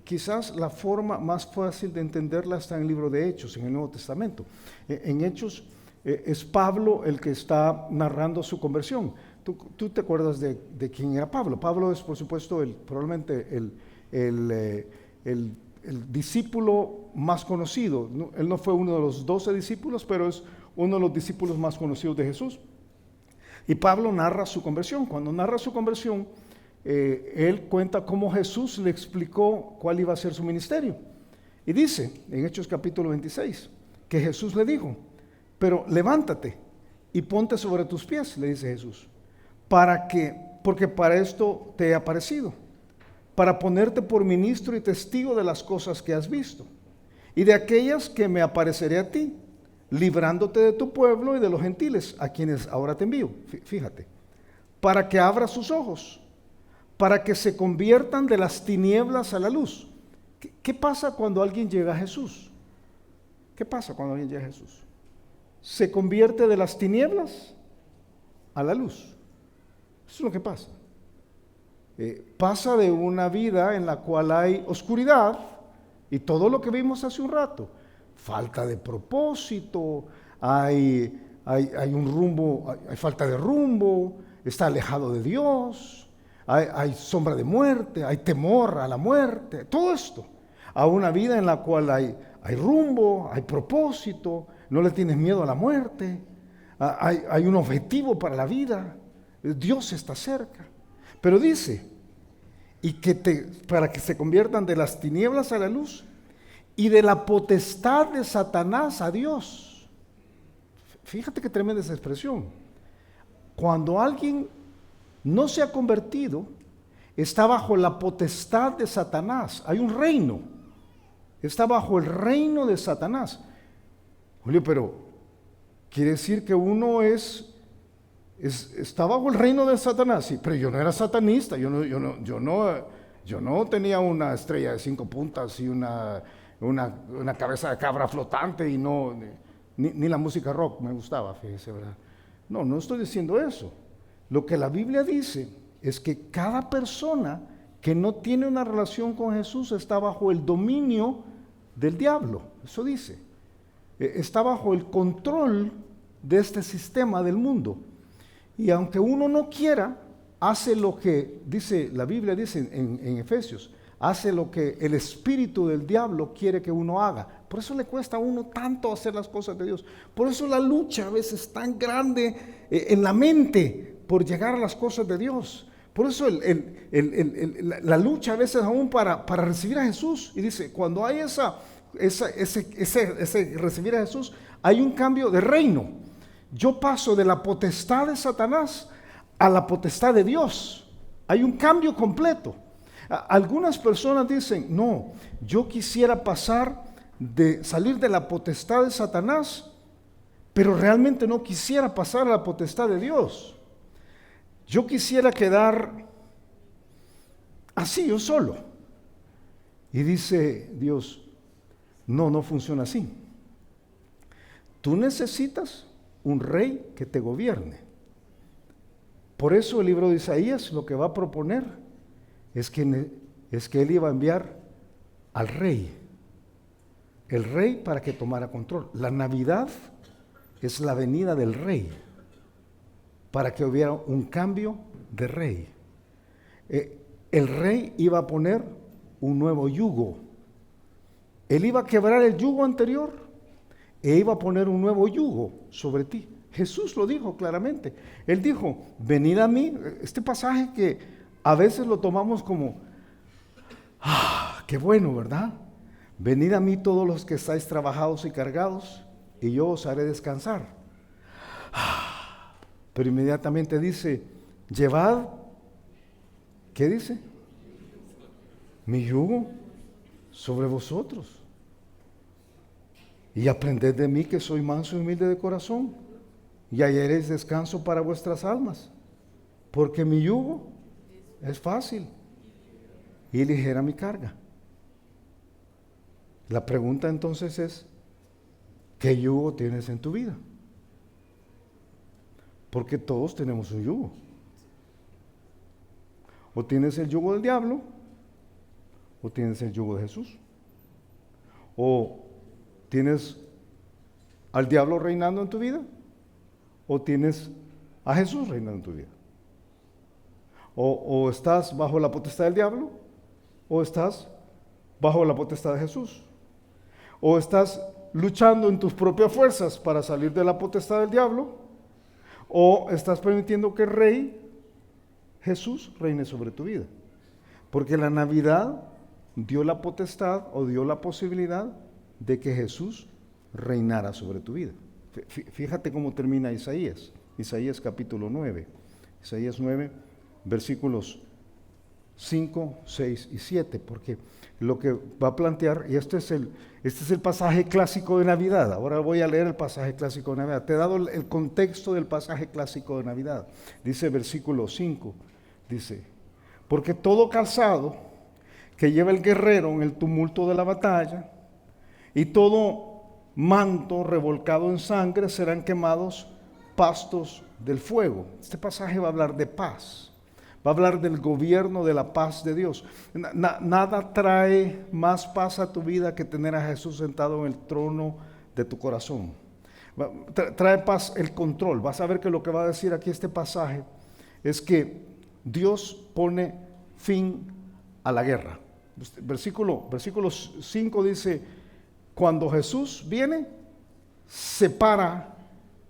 Quizás la forma más fácil de entenderla está en el libro de Hechos, en el Nuevo Testamento. En Hechos es Pablo el que está narrando su conversión. Tú te acuerdas de quién era Pablo. Pablo es, por supuesto, probablemente el discípulo más conocido. Él no fue uno de los 12 discípulos, pero es uno de los discípulos más conocidos de Jesús. Y Pablo narra su conversión. Cuando narra su conversión, él cuenta cómo Jesús le explicó cuál iba a ser su ministerio. Y dice, en Hechos capítulo 26, que Jesús le dijo, pero levántate y ponte sobre tus pies, le dice Jesús, porque para esto te he aparecido, para ponerte por ministro y testigo de las cosas que has visto, y de aquellas que me apareceré a ti, librándote de tu pueblo y de los gentiles, a quienes ahora te envío. Fíjate, para que abras sus ojos, para que se conviertan de las tinieblas a la luz. ¿Qué pasa cuando alguien llega a Jesús? ¿Qué pasa cuando alguien llega a Jesús? Se convierte de las tinieblas a la luz. Eso es lo que pasa. Pasa de una vida en la cual hay oscuridad y todo lo que vimos hace un rato, falta de propósito, hay un rumbo, hay falta de rumbo, está alejado de Dios, hay sombra de muerte, hay temor a la muerte, todo esto, a una vida en la cual hay rumbo, hay propósito, no le tienes miedo a la muerte, hay un objetivo para la vida, Dios está cerca. Pero dice, para que se conviertan de las tinieblas a la luz y de la potestad de Satanás a Dios. Fíjate qué tremenda esa expresión. Cuando alguien no se ha convertido, está bajo la potestad de Satanás. Hay un reino, está bajo el reino de Satanás. Julio, pero quiere decir que uno está bajo el reino de Satanás. Sí, pero yo no era satanista, yo no tenía una estrella de 5 puntas y una cabeza de cabra flotante y no. ni la música rock me gustaba, fíjese, ¿verdad? No, no estoy diciendo eso. Lo que la Biblia dice es que cada persona que no tiene una relación con Jesús está bajo el dominio del diablo. Eso dice. Está bajo el control de este sistema del mundo. Y aunque uno no quiera, hace lo que dice, la Biblia dice en Efesios, hace lo que el espíritu del diablo quiere que uno haga. Por eso le cuesta a uno tanto hacer las cosas de Dios. Por eso la lucha a veces es tan grande en la mente por llegar a las cosas de Dios. Por eso la lucha a veces aún para recibir a Jesús. Y dice, cuando hay ese recibir a Jesús, hay un cambio de reino. Yo paso de la potestad de Satanás a la potestad de Dios. Hay un cambio completo. Algunas personas dicen, no, yo quisiera salir de la potestad de Satanás, pero realmente no quisiera pasar a la potestad de Dios. Yo quisiera quedar así, yo solo. Y dice Dios, no funciona así. Tú necesitas un rey que te gobierne. Por eso el libro de Isaías lo que va a proponer es que él iba a enviar al rey. El rey para que tomara control. La Navidad es la venida del rey, para que hubiera un cambio de rey. El rey iba a poner un nuevo yugo. Él iba a quebrar el yugo anterior e iba a poner un nuevo yugo sobre ti. Jesús lo dijo claramente. Él dijo, venid a mí. Este pasaje que a veces lo tomamos como, qué bueno, ¿verdad? Venid a mí todos los que estáis trabajados y cargados, y yo os haré descansar. Pero inmediatamente dice, llevad, ¿qué dice? Mi yugo sobre vosotros. Y aprended de mí que soy manso y humilde de corazón, y hallaréis descanso para vuestras almas. Porque mi yugo es fácil y ligera mi carga. La pregunta entonces es, ¿qué yugo tienes en tu vida? Porque todos tenemos un yugo. O tienes el yugo del diablo, o tienes el yugo de Jesús. O tienes al diablo reinando en tu vida, o tienes a Jesús reinando en tu vida. O estás bajo la potestad del diablo, o estás bajo la potestad de Jesús. O estás luchando en tus propias fuerzas para salir de la potestad del diablo, o estás permitiendo que el Rey Jesús reine sobre tu vida. Porque la Navidad dio la potestad o dio la posibilidad de que Jesús reinara sobre tu vida. Fíjate cómo termina Isaías. Isaías capítulo 9. Isaías 9, versículos 5, 6 y 7, porque lo que va a plantear, y este es el pasaje clásico de Navidad. Ahora voy a leer el pasaje clásico de Navidad. Te he dado el contexto del pasaje clásico de Navidad. Dice versículo 5, dice, porque todo calzado que lleva el guerrero en el tumulto de la batalla y todo manto revolcado en sangre serán quemados pastos del fuego. Este pasaje va a hablar de paz. Va a hablar del gobierno de la paz de Dios. Nada trae más paz a tu vida que tener a Jesús sentado en el trono de tu corazón. Trae paz el control. Vas a ver que lo que va a decir aquí este pasaje es que Dios pone fin a la guerra. Versículo 5 dice, cuando Jesús viene, separa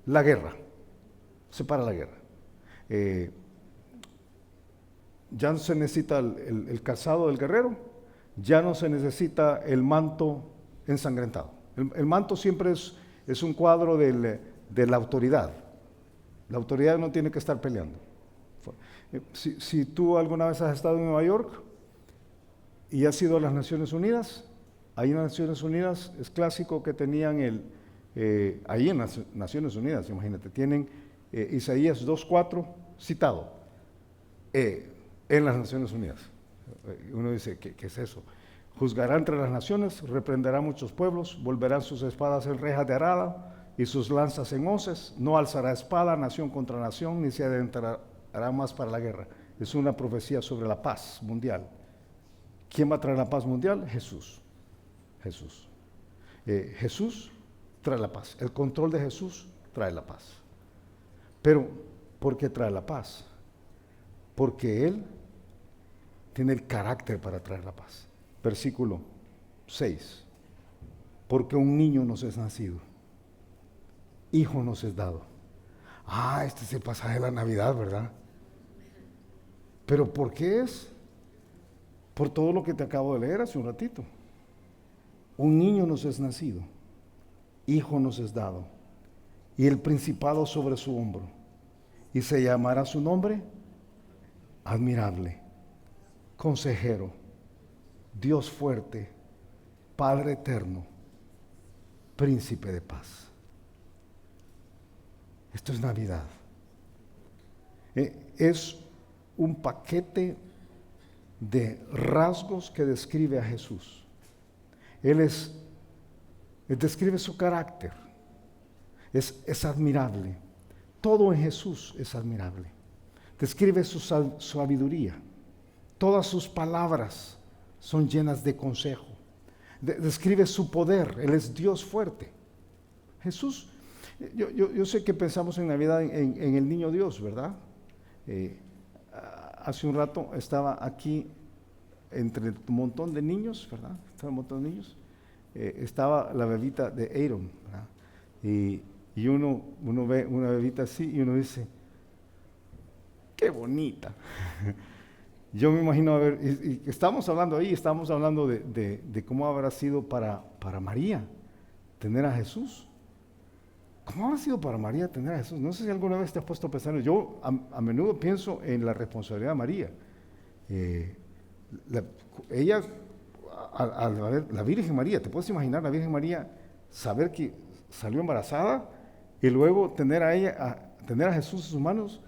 la guerra. Separa la guerra. Ya no se necesita el calzado del guerrero, ya no se necesita el manto ensangrentado. El manto siempre es un cuadro de la autoridad. La autoridad no tiene que estar peleando. Si tú alguna vez has estado en Nueva York y has ido a las Naciones Unidas, ahí en las Naciones Unidas es clásico que tenían ahí en las Naciones Unidas, imagínate, tienen Isaías 2:4 citado. En las Naciones Unidas. Uno dice, ¿qué es eso? Juzgará entre las naciones, reprenderá muchos pueblos, volverán sus espadas en rejas de arada y sus lanzas en hoces. No alzará espada nación contra nación, ni se adentrará más para la guerra. Es una profecía sobre la paz mundial. ¿Quién va a traer la paz mundial? Jesús. Jesús. Jesús trae la paz. El control de Jesús trae la paz. Pero, ¿por qué trae la paz? Porque Él tiene el carácter para traer la paz. Versículo 6. Porque un niño nos es nacido, hijo nos es dado. Este es el pasaje de la Navidad, ¿verdad? Pero ¿por qué es? Por todo lo que te acabo de leer hace un ratito. Un niño nos es nacido, hijo nos es dado, y el principado sobre su hombro, y se llamará su nombre admirable, consejero, Dios fuerte, Padre eterno, príncipe de paz. Esto es Navidad. Es un paquete de rasgos que describe a Jesús. Él describe su carácter. Es admirable. Todo en Jesús es admirable. Describe su sabiduría. Todas sus palabras son llenas de consejo. Describe su poder. Él es Dios fuerte. Jesús, yo sé que pensamos en Navidad en el niño Dios, ¿verdad? Hace un rato estaba aquí entre un montón de niños, ¿verdad? Estaba un montón de niños. Estaba la bebita de Aaron, ¿verdad? Y uno ve una bebita así y uno dice, ¡qué bonita! Yo me imagino, y estamos hablando de cómo habrá sido para María tener a Jesús. ¿Cómo habrá sido para María tener a Jesús? No sé si alguna vez te has puesto a pensar. Yo a menudo pienso en la responsabilidad de María. Ella, al ver la Virgen María, ¿te puedes imaginar la Virgen María saber que salió embarazada y luego tener a Jesús en sus manos?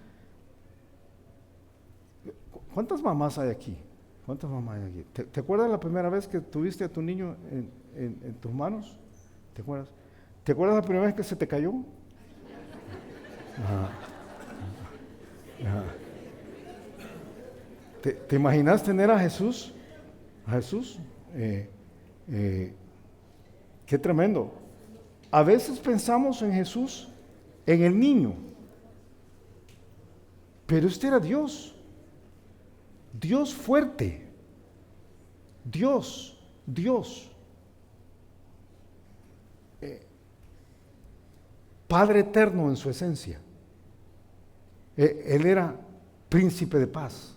¿Cuántas mamás hay aquí? ¿Cuántas mamás hay aquí? ¿Te acuerdas la primera vez que tuviste a tu niño en tus manos? ¿Te acuerdas? ¿Te acuerdas la primera vez que se te cayó? Ajá. Ajá. ¿Te imaginas tener a Jesús? ¿A Jesús? Qué tremendo. A veces pensamos en Jesús, en el niño, pero este era Dios. Dios fuerte. Dios. Padre eterno en su esencia. Él era príncipe de paz.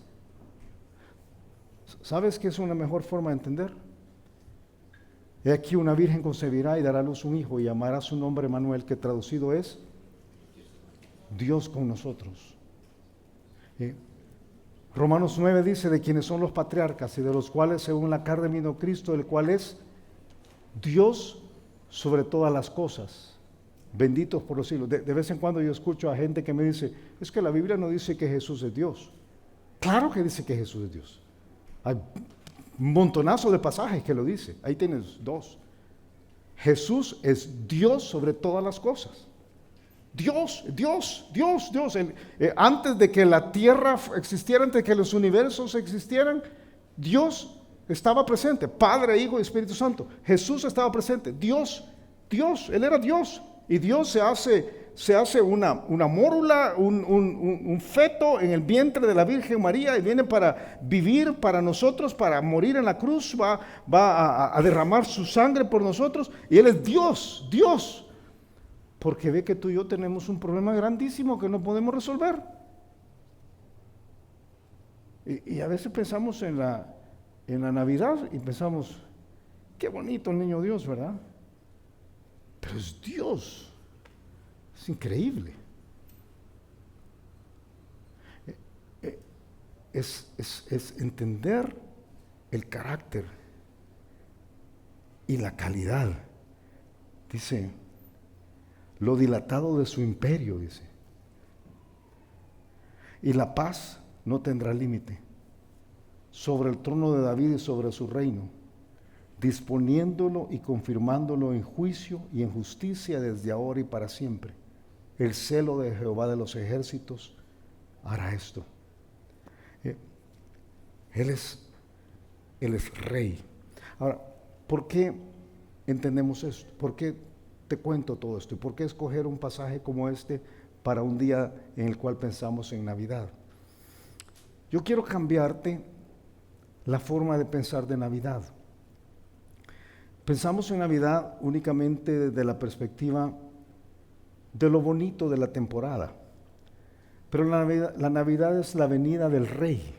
¿Sabes qué es una mejor forma de entender? He aquí una virgen concebirá y dará a luz un hijo y llamará su nombre Manuel, que traducido es Dios con nosotros. Romanos 9 dice de quienes son los patriarcas y de los cuales según la carne vino Cristo, el cual es Dios sobre todas las cosas. Benditos por los siglos. De vez en cuando yo escucho a gente que me dice, es que la Biblia no dice que Jesús es Dios. Claro que dice que Jesús es Dios. Hay un montonazo de pasajes que lo dice. Ahí tienes dos. Jesús es Dios sobre todas las cosas. Dios. Antes de que la tierra existiera, antes de que los universos existieran, Dios estaba presente. Padre, Hijo y Espíritu Santo. Jesús estaba presente. Dios, Él era Dios. Y Dios se hace una mórula, un feto en el vientre de la Virgen María y viene para vivir para nosotros, para morir en la cruz, va a derramar su sangre por nosotros. Y Él es Dios. Porque ve que tú y yo tenemos un problema grandísimo que no podemos resolver. Y a veces pensamos en la Navidad y pensamos, qué bonito el niño Dios, ¿verdad? Pero es Dios. Es increíble. Es entender el carácter y la calidad. Dice, lo dilatado de su imperio, dice. Y la paz no tendrá límite sobre el trono de David y sobre su reino, disponiéndolo y confirmándolo en juicio y en justicia desde ahora y para siempre. El celo de Jehová de los ejércitos hará esto. Él es rey. Ahora, ¿por qué entendemos esto? ¿Por qué te cuento todo esto? ¿Y por qué escoger un pasaje como este para un día en el cual pensamos en Navidad? Yo quiero cambiarte la forma de pensar de Navidad. Pensamos en Navidad únicamente desde la perspectiva de lo bonito de la temporada, pero la Navidad es la venida del Rey,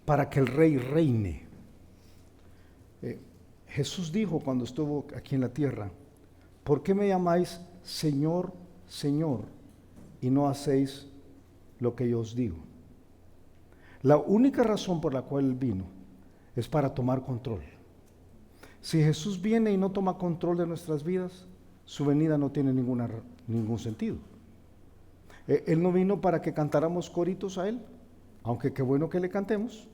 para que el Rey reine. Jesús dijo cuando estuvo aquí en la tierra: ¿por qué me llamáis Señor, Señor, y no hacéis lo que yo os digo? La única razón por la cual Él vino es para tomar control. Si Jesús viene y no toma control de nuestras vidas, su venida no tiene ningún sentido. Él no vino para que cantáramos coritos a Él, aunque qué bueno que le cantemos.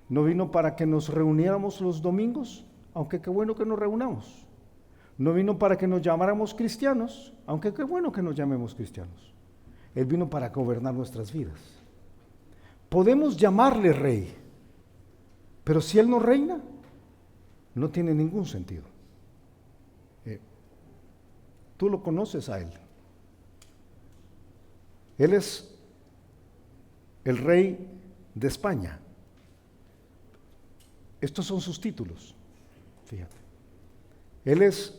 No vino para que nos reuniéramos los domingos, aunque qué bueno que nos reunamos. No vino para que nos llamáramos cristianos, aunque qué bueno que nos llamemos cristianos. Él vino para gobernar nuestras vidas. Podemos llamarle rey, pero si Él no reina, no tiene ningún sentido. Tú lo conoces a Él. Él es el rey de España. Estos son sus títulos, fíjate. Él es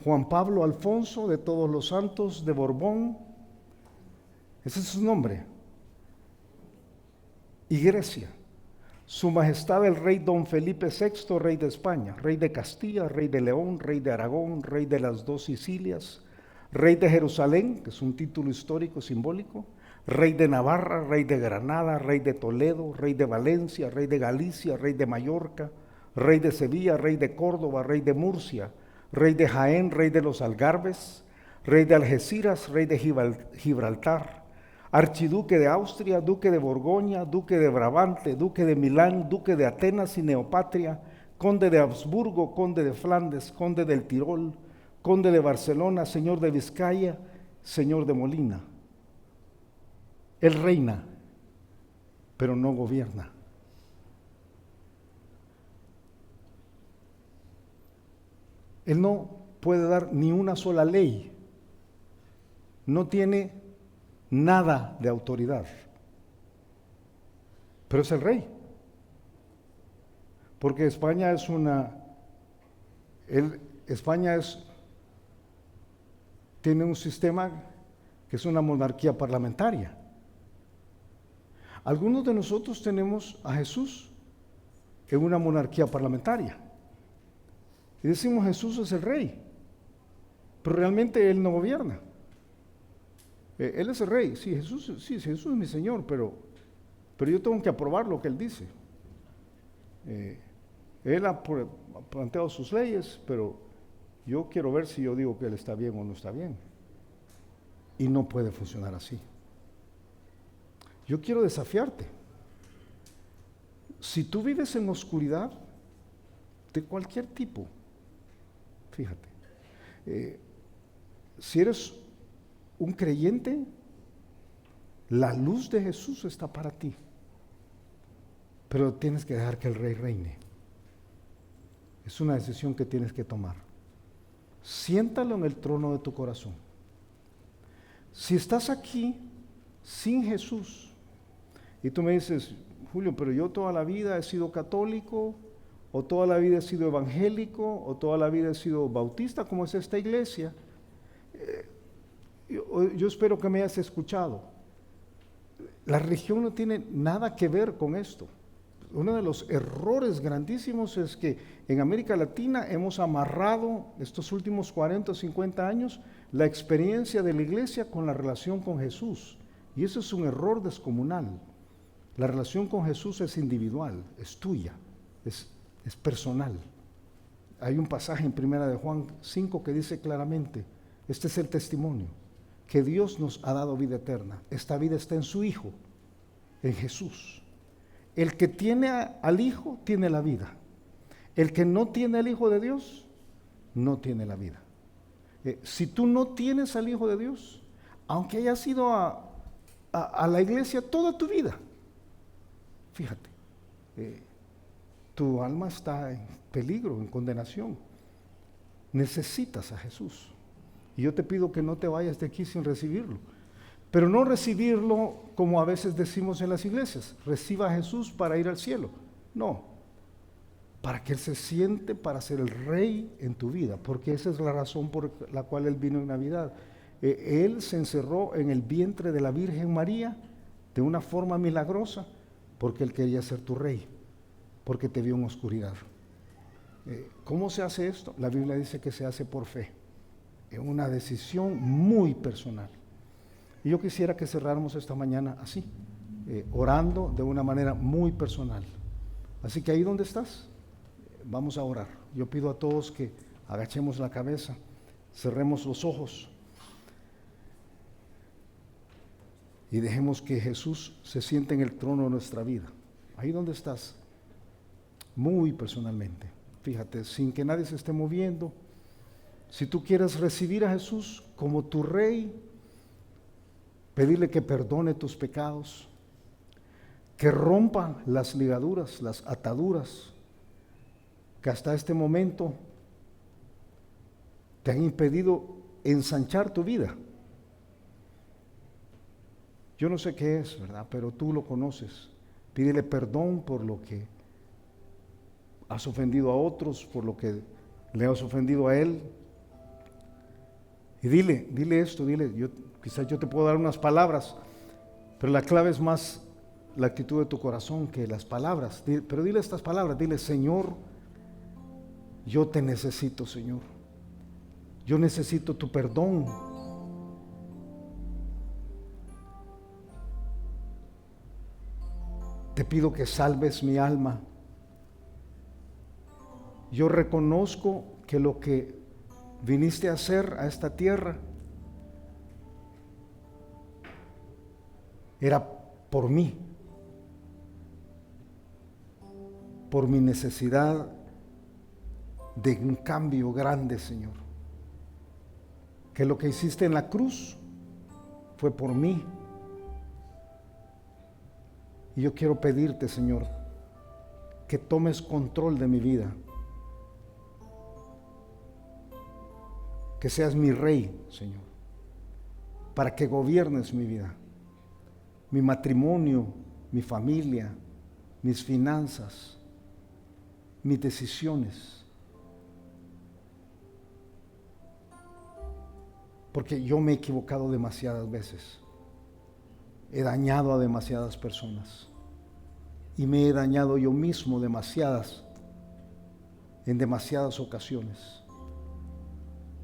Juan Pablo Alfonso de Todos los Santos de Borbón. Ese es su nombre. Y Grecia. Su Majestad el Rey Don Felipe VI, Rey de España, Rey de Castilla, Rey de León, Rey de Aragón, Rey de las dos Sicilias, Rey de Jerusalén, que es un título histórico simbólico, Rey de Navarra, Rey de Granada, Rey de Toledo, Rey de Valencia, Rey de Galicia, Rey de Mallorca, Rey de Sevilla, Rey de Córdoba, Rey de Murcia, Rey de Jaén, Rey de los Algarbes, Rey de Algeciras, Rey de Gibraltar, Archiduque de Austria, Duque de Borgoña, Duque de Brabante, Duque de Milán, Duque de Atenas y Neopatria, Conde de Habsburgo, Conde de Flandes, Conde del Tirol, Conde de Barcelona, Señor de Vizcaya, Señor de Molina. Él reina, pero no gobierna. Él no puede dar ni una sola ley. No tiene nada de autoridad. Pero es el rey. Porque España tiene un sistema que es una monarquía parlamentaria. Algunos de nosotros tenemos a Jesús en una monarquía parlamentaria. Y decimos Jesús es el rey, pero realmente Él no gobierna. Él es el rey, sí, Jesús es mi Señor, pero yo tengo que aprobar lo que Él dice. Él ha planteado sus leyes, pero yo quiero ver si yo digo que Él está bien o no está bien. Y no puede funcionar así. Yo quiero desafiarte. Si tú vives en oscuridad, de cualquier tipo, fíjate, si eres un creyente, la luz de Jesús está para ti, pero tienes que dejar que el Rey reine. Es una decisión que tienes que tomar. Siéntalo en el trono de tu corazón. Si estás aquí sin Jesús y tú me dices, Julio, pero yo toda la vida he sido católico, o toda la vida he sido evangélico, o toda la vida he sido bautista, como es esta iglesia, yo espero que me hayas escuchado. La religión no tiene nada que ver con esto. Uno de los errores grandísimos es que en América Latina hemos amarrado estos últimos 40 o 50 años la experiencia de la iglesia con la relación con Jesús. Y eso es un error descomunal. La relación con Jesús es individual, es tuya, es personal. Hay un pasaje en 1 de Juan 5 que dice claramente, este es el testimonio, que Dios nos ha dado vida eterna. Esta vida está en su Hijo, en Jesús. El que tiene al Hijo tiene la vida. El que no tiene al Hijo de Dios, no tiene la vida. Si tú no tienes al Hijo de Dios, aunque hayas ido a la iglesia toda tu vida, fíjate, tu alma está en peligro, en condenación. Necesitas a Jesús. Y yo te pido que no te vayas de aquí sin recibirlo. Pero no recibirlo como a veces decimos en las iglesias, reciba a Jesús para ir al cielo. No, para que Él se siente para ser el rey en tu vida, porque esa es la razón por la cual Él vino en Navidad. Él se encerró en el vientre de la Virgen María de una forma milagrosa, porque Él quería ser tu rey, porque te vio en oscuridad. ¿Cómo se hace esto? La Biblia dice que se hace por fe, es una decisión muy personal. Y yo quisiera que cerráramos esta mañana así, orando de una manera muy personal. Así que ahí donde estás, vamos a orar. Yo pido a todos que agachemos la cabeza, cerremos los ojos y dejemos que Jesús se siente en el trono de nuestra vida. Ahí donde estás, muy personalmente. Fíjate, sin que nadie se esté moviendo. Si tú quieres recibir a Jesús como tu rey, pedirle que perdone tus pecados, que rompa las ligaduras, las ataduras que hasta este momento te han impedido ensanchar tu vida. Yo no sé qué es, ¿verdad? Pero tú lo conoces. Pídele perdón por lo que has ofendido a otros, por lo que le has ofendido a Él. Y dile esto, quizás yo te puedo dar unas palabras, pero la clave es más la actitud de tu corazón que las palabras. Pero dile estas palabras, dile: Señor, yo te necesito, Señor. Yo necesito tu perdón. Te pido que salves mi alma. Yo reconozco que lo que viniste a hacer a esta tierra era por mí, por mi necesidad de un cambio grande, Señor. Que lo que hiciste en la cruz fue por mí. Y yo quiero pedirte, Señor, que tomes control de mi vida. Que seas mi rey, Señor, para que gobiernes mi vida, mi matrimonio, mi familia, mis finanzas, mis decisiones. Porque yo me he equivocado demasiadas veces, he dañado a demasiadas personas y me he dañado yo mismo en demasiadas ocasiones.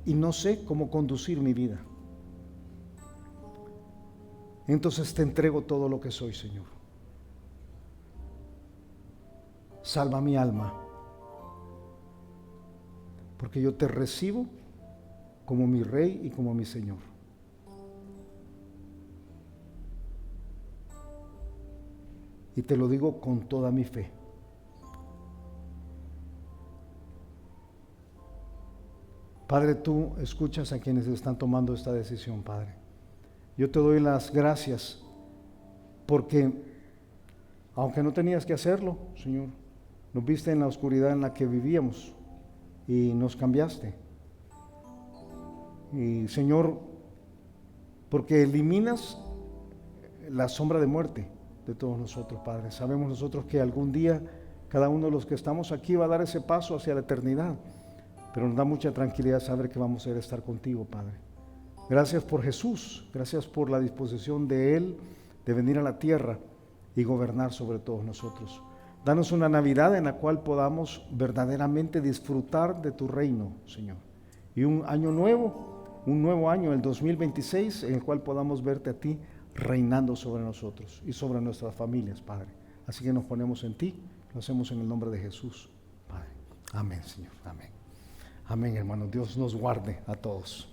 Y no sé cómo conducir mi vida. Entonces te entrego todo lo que soy, Señor. Salva mi alma, porque yo te recibo como mi Rey y como mi Señor. Y te lo digo con toda mi fe. Padre, tú escuchas a quienes están tomando esta decisión, Padre. Yo te doy las gracias porque, aunque no tenías que hacerlo, Señor, nos viste en la oscuridad en la que vivíamos y nos cambiaste. Y, Señor, porque eliminas la sombra de muerte de todos nosotros, Padre. Sabemos nosotros que algún día cada uno de los que estamos aquí va a dar ese paso hacia la eternidad. Pero nos da mucha tranquilidad saber que vamos a ir a estar contigo, Padre. Gracias por Jesús, gracias por la disposición de Él de venir a la tierra y gobernar sobre todos nosotros. Danos una Navidad en la cual podamos verdaderamente disfrutar de tu reino, Señor. Y un nuevo año, el 2026, en el cual podamos verte a ti reinando sobre nosotros y sobre nuestras familias, Padre. Así que nos ponemos en ti, lo hacemos en el nombre de Jesús, Padre. Amén, Señor, amén. Amén, hermanos. Dios nos guarde a todos.